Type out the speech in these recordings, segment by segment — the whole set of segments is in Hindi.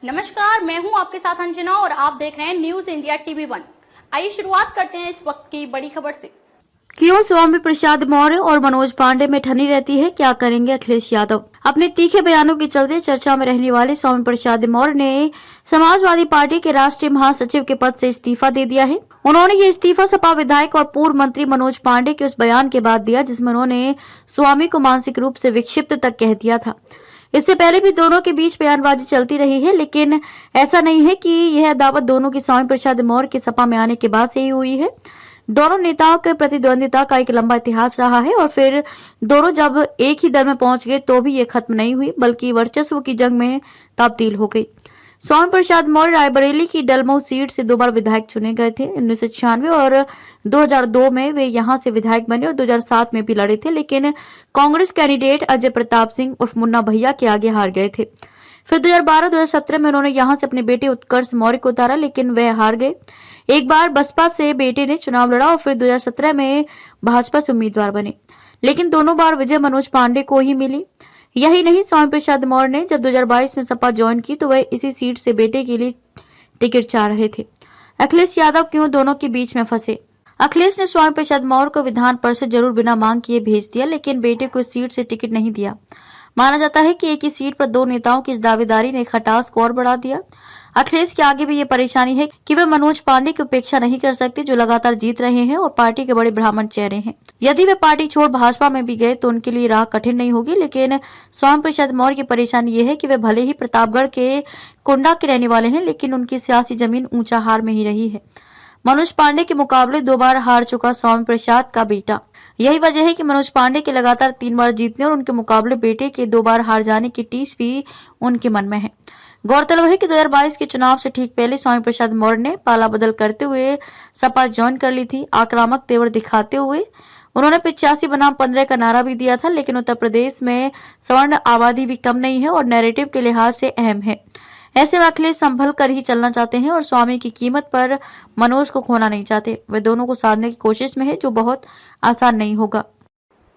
नमस्कार, मैं हूं आपके साथ अंजना और आप देख रहे हैं न्यूज इंडिया टीवी 1। आइए शुरुआत करते हैं इस वक्त की बड़ी खबर से। क्यों स्वामी प्रसाद मौर्य और मनोज पांडे में ठनी रहती है, क्या करेंगे अखिलेश यादव? अपने तीखे बयानों के चलते चर्चा में रहने वाले स्वामी प्रसाद मौर्य ने समाजवादी पार्टी के राष्ट्रीय महासचिव के पद से इस्तीफा दे दिया है। उन्होंने ये इस्तीफा सपा विधायक और पूर्व मंत्री मनोज पांडे के उस बयान के बाद दिया जिसमें उन्होंने स्वामी को मानसिक रूप से विक्षिप्त तक कह दिया था। इससे पहले भी दोनों के बीच बयानबाजी चलती रही है, लेकिन ऐसा नहीं है कि यह अदावत दोनों की स्वामी प्रसाद मौर्य के सपा में आने के बाद से ही हुई है। दोनों नेताओं के प्रतिद्वंदिता का एक लंबा इतिहास रहा है और फिर दोनों जब एक ही दल में पहुंच गए तो भी ये खत्म नहीं हुई, बल्कि वर्चस्व की जंग में तब्दील हो गई। स्वामी प्रसाद मौर्य रायबरेली की डलमऊ सीट से 2 बार विधायक चुने गए थे। 1996 और 2002 में वे यहां से विधायक बने और 2007 में भी लड़े थे, लेकिन कांग्रेस कैंडिडेट अजय प्रताप सिंह उर्फ मुन्ना भैया के आगे हार गए थे। फिर 2012-2017 में उन्होंने यहां से अपने बेटे उत्कर्ष मौर्य को उतारा, लेकिन वह हार गए। एक बार बसपा से बेटे ने चुनाव लड़ा और फिर 2017 में भाजपा से उम्मीदवार बने, लेकिन दोनों बार विजय मनोज पांडे को ही मिली। यही नहीं, स्वामी प्रसाद मौर्य ने जब 2022 में सपा ज्वाइन की तो वह इसी सीट से बेटे के लिए टिकट चाह रहे थे। अखिलेश यादव क्यों दोनों के बीच में फंसे? अखिलेश ने स्वामी प्रसाद मौर्य को विधान परिषद जरूर बिना मांग किए भेज दिया, लेकिन बेटे को इस सीट से टिकट नहीं दिया। माना जाता है कि एक ही सीट पर 2 नेताओं की इस दावेदारी ने खटास को और बढ़ा दिया। अखिलेश के आगे भी ये परेशानी है कि वे मनोज पांडे की उपेक्षा नहीं कर सकते, जो लगातार जीत रहे हैं और पार्टी के बड़े ब्राह्मण चेहरे हैं। यदि वे पार्टी छोड़ भाजपा में भी गए तो उनके लिए राह कठिन नहीं होगी, लेकिन स्वामी प्रसाद मौर्य की परेशानी ये है कि वे भले ही प्रतापगढ़ के कुंडा के रहने वाले हैं, लेकिन उनकी सियासी जमीन ऊंचाहार में ही रही है। मनोज पांडे के मुकाबले 2 बार हार चुका स्वामी प्रसाद का बेटा। यही वजह है कि मनोज पांडे के लगातार 3 बार जीतने और उनके मुकाबले बेटे के 2 बार हार जाने की टीस भी उनके मन में है। गौरतलब है कि 2022 के चुनाव से ठीक पहले स्वामी प्रसाद मौर्य ने पाला बदल करते हुए सपा ज्वाइन कर ली थी। आक्रामक तेवर दिखाते हुए उन्होंने 85 बनाम 15 का नारा भी दिया था, लेकिन उत्तर प्रदेश में स्वर्ण आबादी भी कम नहीं है और नैरेटिव के लिहाज से अहम है। ऐसे में अखिलेश संभल कर ही चलना चाहते हैं और स्वामी की कीमत पर मनोज को खोना नहीं चाहते। वे दोनों को साधने की कोशिश में है, जो बहुत आसान नहीं होगा।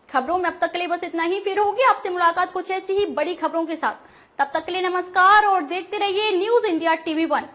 खबरों में अब तक के लिए बस इतना ही। फिर होगी आपसे मुलाकात कुछ ऐसी ही बड़ी खबरों के साथ। तब तक के लिए नमस्कार और देखते रहिए न्यूज इंडिया टीवी 1।